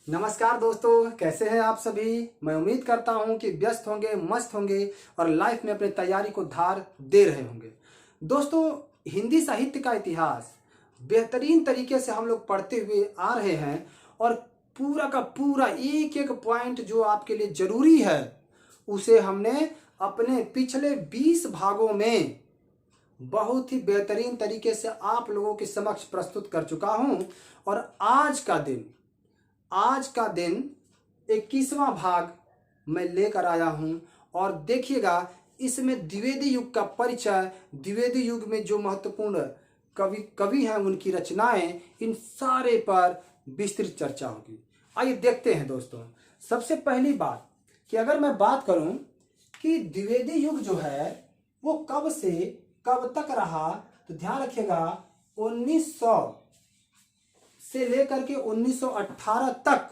नमस्कार दोस्तों, कैसे हैं आप सभी। मैं उम्मीद करता हूं कि व्यस्त होंगे, मस्त होंगे और लाइफ में अपनी तैयारी को धार दे रहे होंगे। दोस्तों, हिंदी साहित्य का इतिहास बेहतरीन तरीके से हम लोग पढ़ते हुए आ रहे हैं और पूरा का पूरा एक एक पॉइंट जो आपके लिए जरूरी है उसे हमने अपने पिछले 20 भागों में बहुत ही बेहतरीन तरीके से आप लोगों के समक्ष प्रस्तुत कर चुका हूं। और आज का दिन 21वां भाग मैं लेकर आया हूं। और देखिएगा, इसमें द्विवेदी युग का परिचय, द्विवेदी युग में जो महत्वपूर्ण कवि हैं, उनकी रचनाएं, इन सारे पर विस्तृत चर्चा होगी। आइए देखते हैं दोस्तों। सबसे पहली बात कि अगर मैं बात करूं कि द्विवेदी युग जो है वो कब से कब तक रहा, तो ध्यान रखिएगा 1900 से लेकर के 1918 तक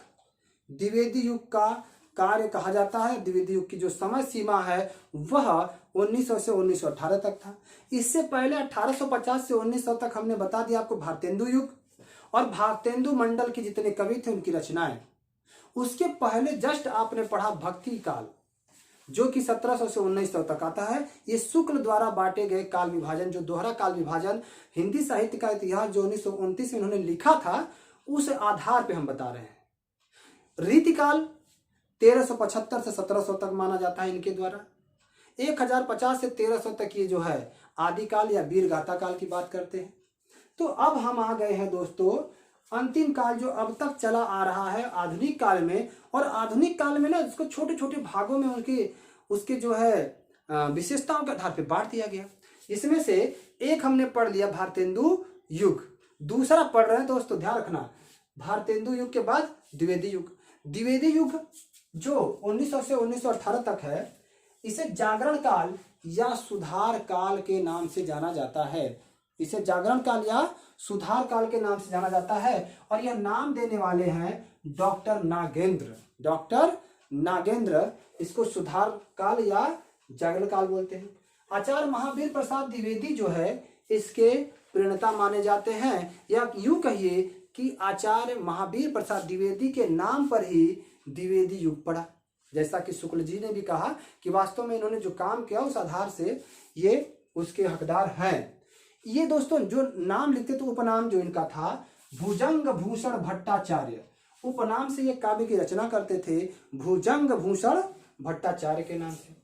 द्विवेदी युग का कार्य कहा जाता है। द्विवेदी युग की जो समय सीमा है वह 1900 से 1918 तक था। इससे पहले 1850 से 1900 तक हमने बता दिया आपको भारतेंदु युग और भारतेंदु मंडल के जितने कवि थे उनकी रचनाएं। उसके पहले जस्ट आपने पढ़ा भक्ति काल, जो कि 1700 से 1900 तक आता है। ये शुक्ल द्वारा बांटे गए काल विभाजन, जो दोहरा काल विभाजन हिंदी साहित्य का इतिहास जो 1929 में उन्होंने लिखा था, उस आधार पे हम बता रहे हैं। रीतिकाल 1375 से 1700 तक माना जाता है इनके द्वारा। 1050 से 1300 तक ये जो है आदिकाल या वीर गाथा काल की बात करते हैं। तो अब हम आ गए हैं दोस्तों अंतिम काल, जो अब तक चला आ रहा है आधुनिक काल में। और आधुनिक काल में ना इसको छोटे छोटे भागों में उसके जो है विशेषताओं के आधार पर बांट दिया गया। इसमें से एक हमने पढ़ लिया भारतेंदु युग, दूसरा पढ़ रहे हैं दोस्तों, ध्यान रखना, भारतेंदु युग के बाद द्विवेदी युग। द्विवेदी युग जो 1900 से 1918 तक है, इसे जागरण काल या सुधार काल के नाम से जाना जाता है। इसे जागरण काल या सुधार काल के नाम से जाना जाता है और यह नाम देने वाले हैं डॉक्टर नागेंद्र। डॉक्टर नागेंद्र इसको सुधार काल या जागरण काल बोलते हैं। आचार्य महावीर प्रसाद द्विवेदी जो है इसके प्रणेता माने जाते हैं, या यूं कहिए कि आचार्य महावीर प्रसाद द्विवेदी के नाम पर ही द्विवेदी युग पड़ा। जैसा कि शुक्ल जी ने भी कहा कि वास्तव में इन्होंने जो काम किया उस आधार से ये उसके हकदार हैं। ये दोस्तों जो नाम लिखते तो उपनाम जो इनका था भुजंग भूषण भट्टाचार्य, उपनाम से ये काव्य की रचना करते थे, भुजंग भूषण भट्टाचार्य के नाम से।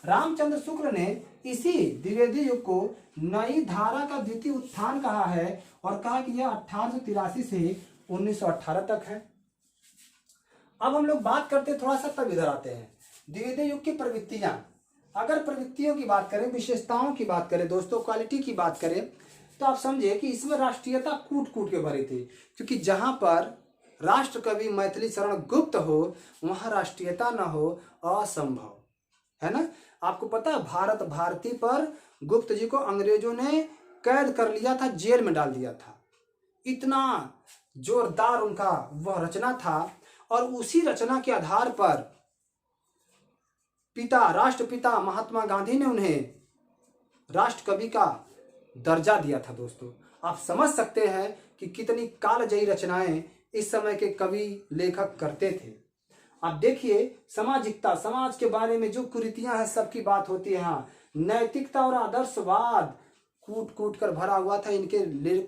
रामचंद्र शुक्ल ने इसी द्विवेदी युग को नई धारा का द्वितीय उत्थान कहा है और कहा कि यह 1883 से 1918 तक है। अब हम लोग बात करते हैं, थोड़ा सा तब इधर आते हैं द्विवेदी युग की प्रवृत्तियां। अगर प्रवृत्तियों की बात करें, विशेषताओं की बात करें दोस्तों, क्वालिटी की बात करें, तो आप समझे कि इसमें राष्ट्रीयता कूट कूट के भरी थी। क्योंकि जहां पर राष्ट्र कवि मैथिली शरण गुप्त हो वहां राष्ट्रीयता न हो असंभव है ना। आपको पता है भारत भारती पर गुप्त जी को अंग्रेजों ने कैद कर लिया था, जेल में डाल दिया था। इतना जोरदार उनका वह रचना था और उसी रचना के आधार पर राष्ट्रपिता महात्मा गांधी ने उन्हें राष्ट्र कवि का दर्जा दिया था। दोस्तों, आप समझ सकते हैं कि कितनी कालजयी रचनाएं इस समय के कवि लेखक करते थे। आप देखिए, सामाजिकता, समाज के बारे में जो कुरीतियां हैं सबकी बात होती है। हाँ, नैतिकता और आदर्शवाद कूट कूट कर भरा हुआ था इनके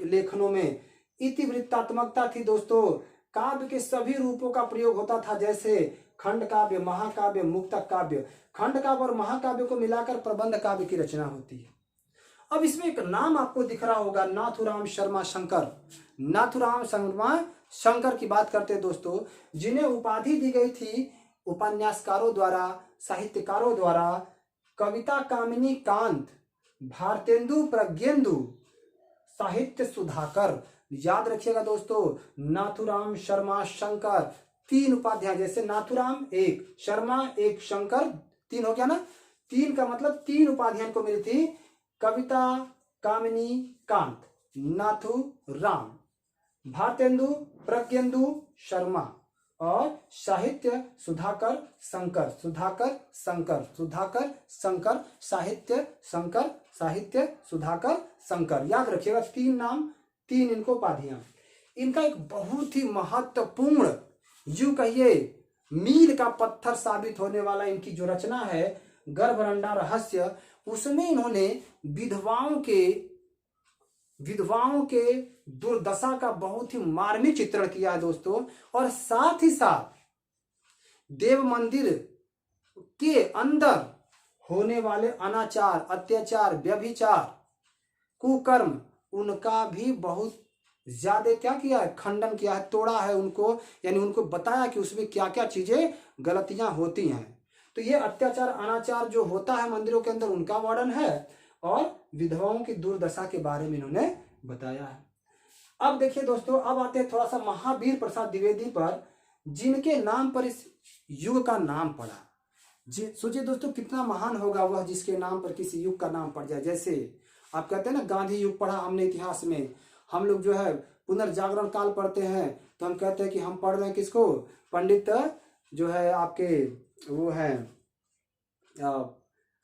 लेखनों में। इतिवृत्तात्मकता थी दोस्तों, काव्य के सभी रूपों का प्रयोग होता था, जैसे खंड काव्य, महाकाव्य, मुक्तक काव्य। खंड काव्य और महाकाव्य को मिलाकर प्रबंध काव्य की रचना होती है। अब इसमें एक नाम आपको दिख रहा होगा, नाथुराम शर्मा शंकर। नाथुराम शर्मा शंकर की बात करते हैं दोस्तों, जिन्हें उपाधि दी गई थी उपन्यासकारों द्वारा, साहित्यकारों द्वारा, कविता कामिनी कांत, भारतेंदु प्रज्ञेंदु, साहित्य सुधाकर। याद रखिएगा दोस्तों, नाथुराम शर्मा शंकर, 3 उपाधियां, जैसे नाथुराम 1, शर्मा 1, शंकर 3 हो गया ना। 3 का मतलब 3 उपाधियां को मिली थी, कविता कामिनी कांत, नाथुराम, भारतेंदु प्रज्ञेंदु शर्मा और साहित्य सुधाकर शंकर। सुधाकर शंकर, सुधाकर शंकर, साहित्य शंकर, साहित्य सुधाकर शंकर। याद रखिएगा, 3 नाम, 3 इनको उपाधियां। इनका एक बहुत ही महत्वपूर्ण यूं कहिए मील का पत्थर साबित होने वाला इनकी जो रचना है गर्भरंडा रहस्य, उसमें इन्होंने विधवाओं के दुर्दशा का बहुत ही मार्मिक चित्रण किया है दोस्तों। और साथ ही साथ देव मंदिर के अंदर होने वाले अनाचार, अत्याचार, व्यभिचार, कुकर्म, उनका भी बहुत ज्यादा क्या किया है, खंडन किया है, तोड़ा है उनको, यानी उनको बताया कि उसमें क्या क्या चीजें गलतियां होती हैं। तो ये अत्याचार अनाचार जो होता है मंदिरों के अंदर उनका वर्णन है और विधवाओं की दुर्दशा के बारे में इन्होंने बताया है। अब देखिए दोस्तों, अब आते हैं थोड़ा सा महावीर प्रसाद द्विवेदी पर, जिनके नाम पर इस युग का नाम पड़ा। सोचिए दोस्तों कितना महान होगा वह जिसके नाम पर किसी युग का नाम पड़ जाए। जैसे आप कहते हैं ना गांधी युग पढ़ा हमने इतिहास में, हम लोग जो है पुनर्जागरण काल पढ़ते हैं तो हम कहते हैं कि हम पढ़ रहे हैं किसको, पंडित जो है आपके वो है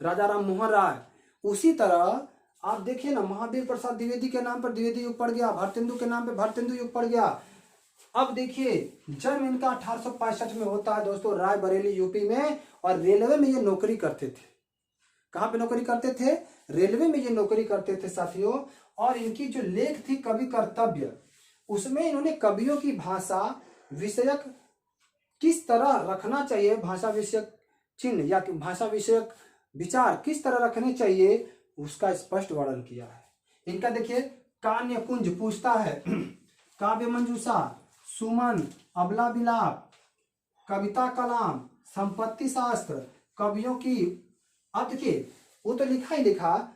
राजा राम मोहन राय। उसी तरह आप देखिए ना महावीर प्रसाद द्विवेदी के नाम पर द्विवेदी युग पड़ गया, भरतेंदु के नाम पे भरतेंदु युग पड़ गया। अब देखिए जन्म इनका 1865 में होता है दोस्तों, रायबरेली यूपी में, और रेलवे में ये नौकरी करते थे। कहाँ पे नौकरी करते थे, रेलवे में ये नौकरी करते थे साथियों। और इनकी जो लेख थी कवि कर्तव्य, उसमें इन्होंने कवियों की भाषा विषयक किस तरह रखना चाहिए, भाषा विषयक चिन्ह या भाषा विषयक विचार किस तरह रखने चाहिए, उसका स्पष्ट वर्णन किया है। इनका देखिए कान्य कुंज पूछता है, काव्य मंजूषा, सुमन, अबला विलाप, कविता कलाम, संपत्ति शास्त्र, कवियों की, अब देखिए वो तो लिखा ही लिखा,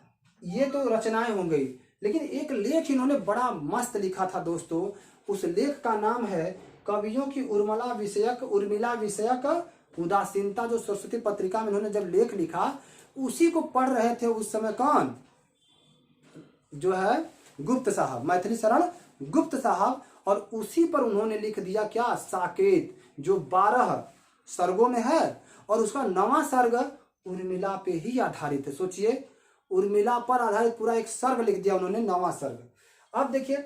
ये तो रचनाएं हो गई, लेकिन एक लेख इन्होंने बड़ा मस्त लिखा था दोस्तों। उस लेख का नाम है कवियों की उर्मिला विषयक उदासीनता, जो सरस्वती पत्रिका में इन्होंने जब लेख लिखा उसी को पढ़ रहे थे उस समय कौन, जो है गुप्त साहब, मैथिली शरण गुप्त साहब। और उसी पर उन्होंने लिख दिया क्या, साकेत, जो 12 सर्गों में है, और उसका 9वां सर्ग उर्मिला पे ही आधारित है। सोचिए उर्मिला पर आधारित पूरा एक सर्ग लिख दिया उन्होंने, 9वां सर्ग। अब देखिए,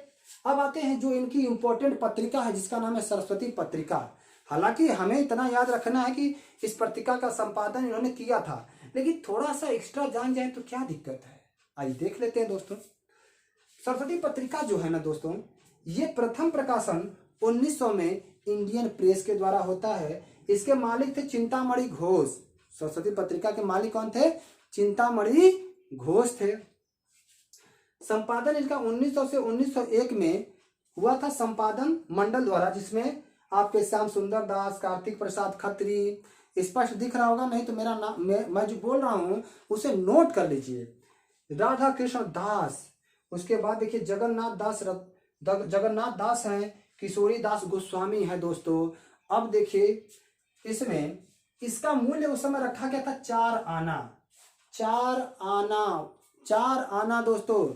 अब आते हैं जो इनकी इंपॉर्टेंट पत्रिका है जिसका नाम है सरस्वती पत्रिका। हालांकि हमें इतना याद रखना है कि इस पत्रिका का संपादन इन्होंने किया था, लेकिन थोड़ा सा एक्स्ट्रा जान जाए तो क्या दिक्कत है, आइए देख लेते हैं दोस्तों। सरस्वती पत्रिका जो है ना दोस्तों, ये प्रथम प्रकाशन 1900 में इंडियन प्रेस के द्वारा होता है। इसके मालिक थे चिंतामणि घोष। सरस्वती पत्रिका के मालिक कौन थे, चिंतामणि घोष थे। संपादन इसका 1900 से 1901 में हुआ था संपादन मंडल द्वारा, जिसमें आपके श्याम सुंदर दास, कार्तिक प्रसाद खत्री, स्पष्ट दिख रहा होगा, नहीं तो मेरा नाम मैं जो बोल रहा हूं उसे नोट कर लीजिए, राधा कृष्ण दास। उसके बाद देखिए जगन्नाथ दास हैं, किशोरी दास गोस्वामी है दोस्तों। अब देखिए इसमें इसका मूल्य उस समय रखा गया था 4 आना। 4 आना दोस्तों,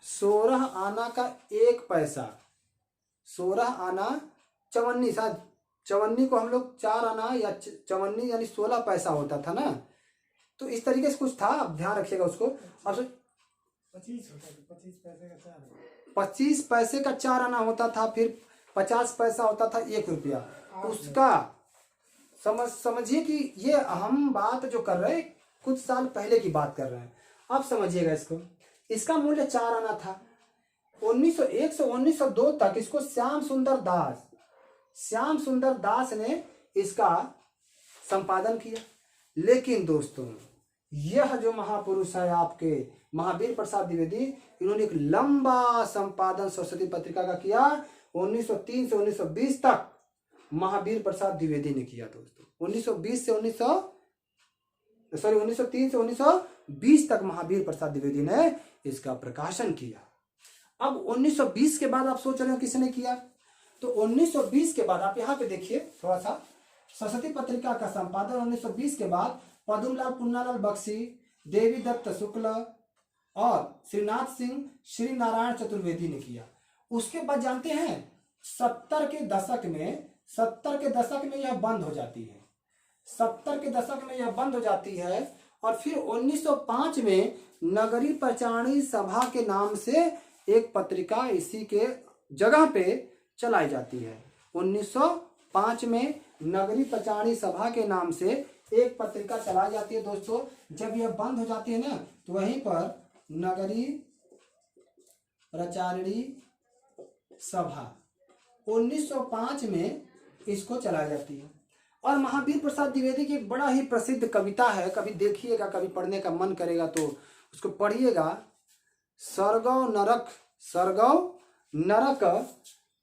16 आना का 1 पैसा, 16 आना चवन्नी, शायद चवन्नी को हम लोग 4 आना या चवन्नी यानी 16 पैसा होता था ना, तो इस तरीके से कुछ था, आप ध्यान रखिएगा उसको। अब 25 पैसे का 4 आना होता था, फिर 50 पैसा होता था 1 रुपया। उसका समझिए कि ये हम बात जो कर रहे हैं कुछ साल पहले की बात कर रहे हैं, अब समझिएगा इसको। इसका मूल्य 4 आना था। 1901 से 1902 तक इसको श्याम सुंदर दास ने इसका संपादन किया। लेकिन दोस्तों यह जो महापुरुष है आपके महावीर प्रसाद द्विवेदी, इन्होंने एक लंबा संपादन सरस्वती पत्रिका का किया। 1903 से 1920 तक महावीर प्रसाद द्विवेदी ने किया दोस्तों। 1903 से 1920 तक महावीर प्रसाद द्विवेदी ने इसका प्रकाशन किया। अब 1920 के बाद आप सोच रहे हो किसने किया, तो 1920 के बाद आप यहाँ पे देखिए थोड़ा सा, सरस्वती पत्रिका का संपादन 1920 के बाद पद्मलाल पुन्नालाल बख्शी, देवी दत्त शुक्ल और श्रीनाथ सिंह श्री नारायण चतुर्वेदी ने किया। उसके बाद जानते हैं 70 के दशक में यह बंद हो जाती है। 70 के दशक में यह बंद हो जाती है और फिर 1905 में नगरी प्रचारणी सभा के नाम से एक पत्रिका इसी के जगह पे चलाई जाती है। 1905 में नगरी पचाणी सभा के नाम से एक पत्रिका चलाई जाती है दोस्तों। जब यह बंद हो जाती है ना, तो वहीं पर नगरी प्रचारिणी सभा 1905 में इसको चलाई जाती है। और महावीर प्रसाद द्विवेदी की एक बड़ा ही प्रसिद्ध कविता है, कभी देखिएगा, कभी पढ़ने का मन करेगा तो उसको पढ़िएगा। सरगौ नरक, सरगौ नरक,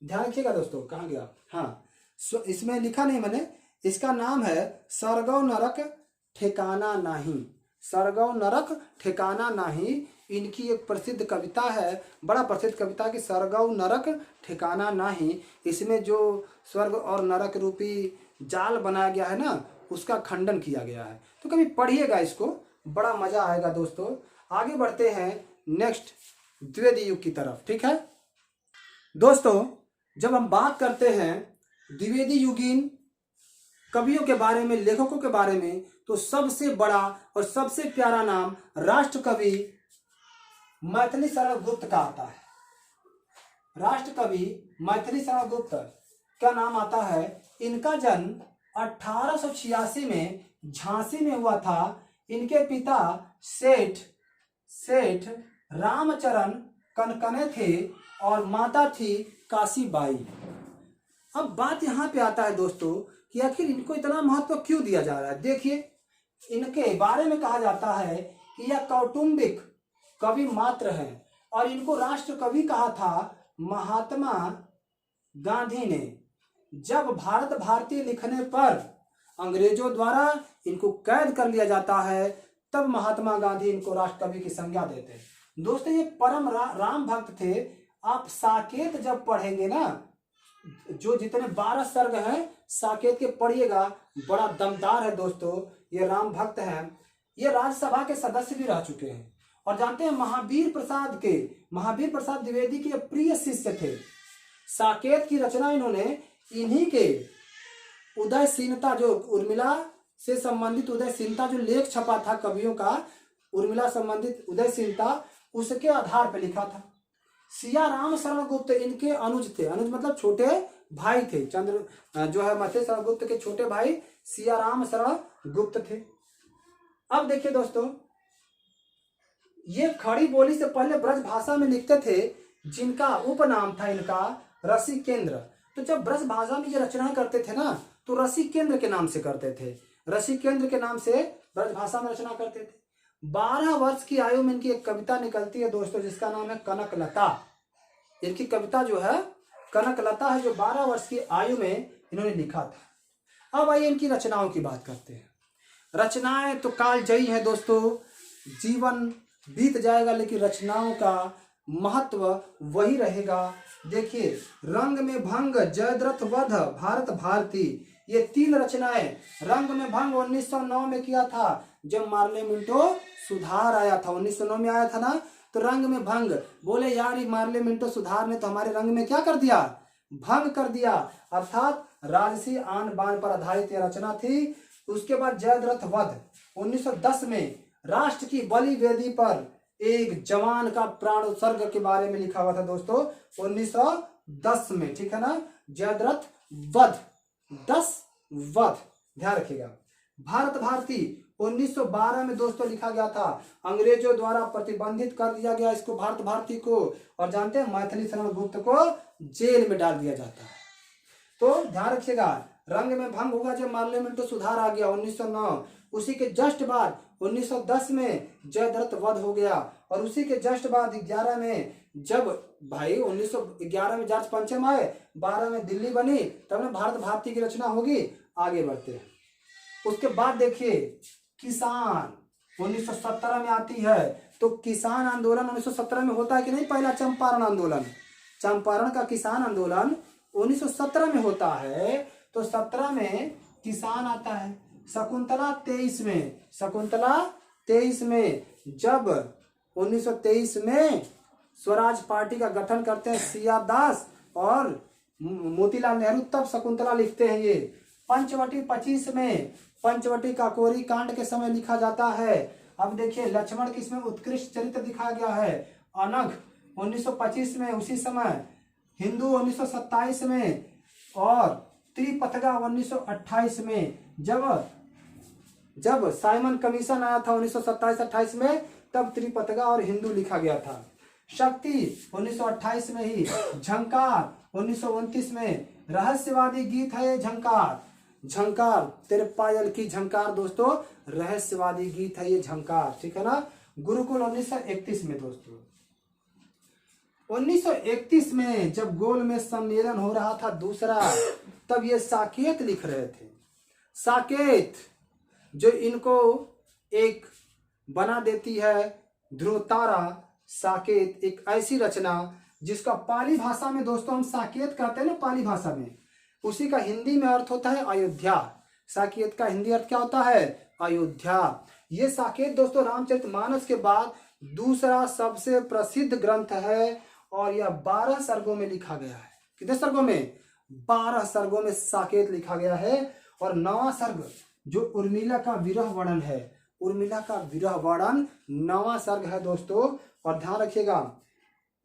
ध्यान रखिएगा दोस्तों, कहाँ गया, हाँ इसमें लिखा नहीं मैंने, इसका नाम है सरगौ नरक ठिकाना नहीं, सरगौ नरक ठिकाना नहीं। इनकी एक प्रसिद्ध कविता है, बड़ा प्रसिद्ध कविता कि सरगौ नरक ठिकाना नहीं। इसमें जो स्वर्ग और नरक रूपी जाल बनाया गया है ना, उसका खंडन किया गया है। तो कभी पढ़िएगा इसको, बड़ा मजा आएगा दोस्तों। आगे बढ़ते हैं नेक्स्ट द्विवेदी युग की तरफ, ठीक है दोस्तों। जब हम बात करते हैं द्विवेदी युगीन कवियों के बारे में, लेखकों के बारे में, तो सबसे बड़ा और सबसे प्यारा नाम राष्ट्र कवि मैथिली शरण गुप्त का आता है। राष्ट्र कवि मैथिली शरण गुप्त का नाम आता है। इनका जन्म 1886 में झांसी में हुआ था। इनके पिता सेठ रामचरण कनकने थे और माता थी काशीबाई। अब बात यहाँ पे आता है दोस्तों कि आखिर इनको इतना महत्व क्यों दिया जा रहा है। देखिए, इनके बारे में कहा जाता है कि यह कौटुंबिक कवि मात्र हैं और इनको राष्ट्र कवि कहा था महात्मा गांधी ने। जब भारत भारती लिखने पर अंग्रेजों द्वारा इनको कैद कर लिया जाता है, तब महात्मा गांधी इनको राष्ट्र कवि की संज्ञा देते हैं। दोस्तों, ये परम राम भक्त थे। आप साकेत जब पढ़ेंगे ना, जो जितने 12 सर्ग हैं साकेत के पढ़िएगा, बड़ा दमदार है दोस्तों। ये राम भक्त हैं। ये राज्यसभा के सदस्य भी रह चुके हैं। और जानते हैं महावीर प्रसाद द्विवेदी के प्रिय शिष्य थे। साकेत की रचना इन्होंने इन्हीं के उदयशीलता, जो उर्मिला से संबंधित उदयशीलता जो लेख छपा था कवियों का, उर्मिला संबंधित उदयशीलता, उसके आधार पर लिखा था। सिया राम शरण गुप्त इनके अनुज थे। अनुज मतलब छोटे भाई थे। चंद्र जो है मैथिली शरण गुप्त के छोटे भाई सिया राम शरण गुप्त थे। अब देखिए दोस्तों, ये खड़ी बोली से पहले ब्रज भाषा में लिखते थे, जिनका उपनाम था इनका रसिकेंद्र। तो जब ब्रज भाषा में ये रचनाएं करते थे ना, तो रसिकेंद्र के नाम से करते थे। रसिकेंद्र के नाम से ब्रज भाषा में रचना करते थे। 12 वर्ष की आयु में इनकी एक कविता निकलती है दोस्तों, जिसका नाम है कनकलता। इनकी कविता जो है कनकलता है, जो 12 वर्ष की आयु में इन्होंने लिखा था। अब आइए इनकी रचनाओं की बात करते हैं। रचनाएं तो कालजयी हैं दोस्तों, जीवन बीत जाएगा लेकिन रचनाओं का महत्व वही रहेगा। देखिए, रंग में भंग, जयद्रथ वध, भारत भारती, ये 3 रचनाएं। रंग में भंग 1909 में किया था, जब मार्ले मिंटो सुधार आया था। 1909 में आया था ना, तो रंग में भंग बोले, यार ये मार्ले मिंटो सुधार ने तो हमारे रंग में क्या कर दिया, भंग कर दिया। अर्थात राजसी आन बान पर आधारित यह रचना थी। उसके बाद जयद्रथ वध 1910 में राष्ट्र की बलि वेदी पर एक जवान का प्राण उत्सर्ग के बारे में लिखा हुआ था दोस्तों, 1910 में, ठीक है ना। जयद्रथ वध, 10 वध, ध्यान रखिएगा। भारत भारती 1912 में दोस्तों लिखा गया था। अंग्रेजों द्वारा प्रतिबंधित कर दिया गया इसको, भारत भारती को। और जानते हैं मैथिली शरण गुप्त को जेल में डाल दिया जाता है। तो ध्यान रखिएगा, रंग में भंग होगा जब मार्ले मिंटो सुधार आ गया 1909। उसी के जस्ट बाद 1910 में जयद्रथ वध हो गया। और उसी के जस्ट बाद 11 में, जब भाई 1911 में जॉर्ज पंचम आए, 12 में दिल्ली बनी, तब ना भारत भारती की रचना होगी। आगे बढ़ते हैं। उसके बाद देखिए, किसान 1917 में आती है। तो किसान आंदोलन 1917 में होता है कि नहीं। पहला चंपारण आंदोलन, चंपारण का किसान आंदोलन 1917 में होता है। तो 17 में किसान आता है। शकुंतला 23 में, शकुंतला 23 में, जब 1923 में स्वराज पार्टी का गठन करते हैं सिया दास और मोतीलाल नेहरू, तब शकुंतला लिखते हैं ये। पंचवटी 25 में, पंचवटी काकोरी कांड के समय लिखा जाता है। अब देखिए, लक्ष्मण की इसमें उत्कृष्ट चरित्र दिखाया गया है। अनघ 1925 में, उसी समय। हिंदू 1927 में। और त्रिपथगा 1928 में जब साइमन कमीशन आया था 1927-28 में, तब त्रिपथगा और हिंदू लिखा गया था। शक्ति 1928 में ही, झंकार 1929 में, रहस्यवादी गीत है ये झंकार, झंकार तेरे पायल की झंकार दोस्तों, रहस्यवादी गीत है ये झंकार, ठीक है ना। गुरुकुल 1931 में दोस्तों। 1931 में जब गोल में सम्मेलन हो रहा था दूसरा, तब ये साकेत लिख रहे थे। साकेत जो इनको एक बना देती है ध्रुव तारा। साकेत एक ऐसी रचना जिसका पाली भाषा में दोस्तों हम साकेत कहते हैं ना, पाली भाषा में, उसी का हिंदी में अर्थ होता है अयोध्या। साकेत का हिंदी अर्थ क्या होता है? अयोध्या। ये साकेत दोस्तों रामचरितमानस के बाद दूसरा सबसे प्रसिद्ध ग्रंथ है और यह 12 सर्गों में लिखा गया है। कितने सर्गों में? 12 सर्गों में साकेत लिखा गया है। और 9वां सर्ग जो उर्मिला का विरह वर्णन है, उर्मिला का विरह वर्णन 9वां सर्ग है दोस्तों। और ध्यान रखिएगा,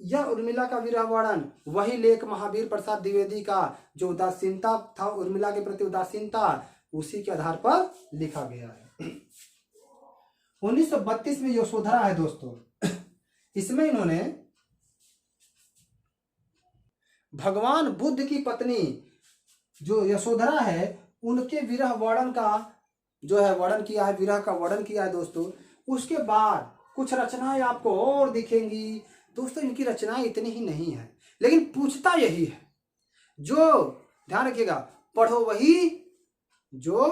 यह उर्मिला का विरह वर्णन वही लेख महावीर प्रसाद द्विवेदी का जो उदासीनता था, उर्मिला के प्रति उदासीनता, उसी के आधार पर लिखा गया है। 1932 में यशोधरा है दोस्तों। इसमें इन्होंने भगवान बुद्ध की पत्नी जो यशोधरा है, उनके विरह वर्णन का जो है वर्णन किया है, विरह का वर्णन किया है दोस्तों। उसके बाद कुछ रचनाएं आपको और दिखेंगी दोस्तों। इनकी रचनाएं इतनी ही नहीं है, लेकिन पूछता यही है, जो ध्यान रखिएगा, पढ़ो वही जो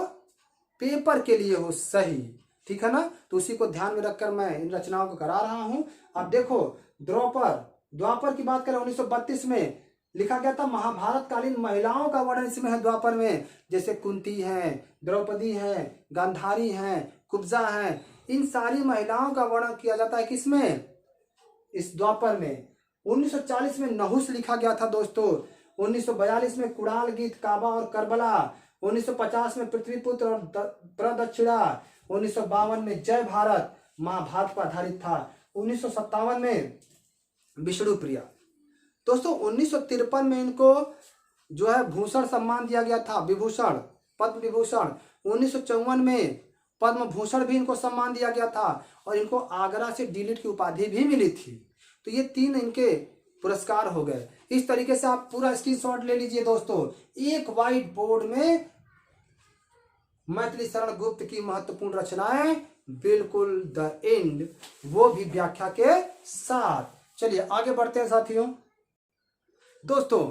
पेपर के लिए हो सही, ठीक है ना। तो उसी को ध्यान में रखकर मैं इन रचनाओं को करा रहा हूं। अब देखो, द्वापर की बात करें 1932 में लिखा गया था। महाभारत कालीन महिलाओं का वर्णन इसमें है द्वापर में, जैसे कुंती है, द्रौपदी है, गांधारी है, कुब्जा है। इन सारी महिलाओं का वर्णन किया जाता है किसमें? इस द्वापर में। 1940 में नहुस लिखा गया था दोस्तों। 1942 में कुणाल गीत, काबा और करबला। 1950 में पृथ्वीपुत्र और प्रदक्षिणा। 1952 में जय भारत महाभारत पर आधारित था। 1957 में विष्णु प्रिया। दोस्तों 1953 में इनको जो है भूषण सम्मान दिया गया था, विभूषण, पद्म विभूषण। 1954 में पद्म भूषण भी इनको सम्मान दिया गया था और इनको आगरा से डीलिट की उपाधि भी मिली थी। तो ये 3 इनके पुरस्कार हो गए। इस तरीके से आप पूरा स्क्रीनशॉट ले लीजिए दोस्तों। एक व्हाइट बोर्ड में मैथिली शरण गुप्त की महत्वपूर्ण रचनाएं, बिल्कुल द एंड, वो भी व्याख्या के साथ। चलिए आगे बढ़ते हैं साथियों। दोस्तों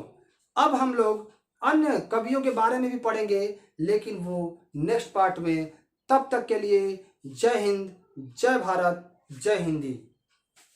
अब हम लोग अन्य कवियों के बारे में भी पढ़ेंगे, लेकिन वो नेक्स्ट पार्ट में। तब तक के लिए जय हिंद, जय भारत, जय हिंदी।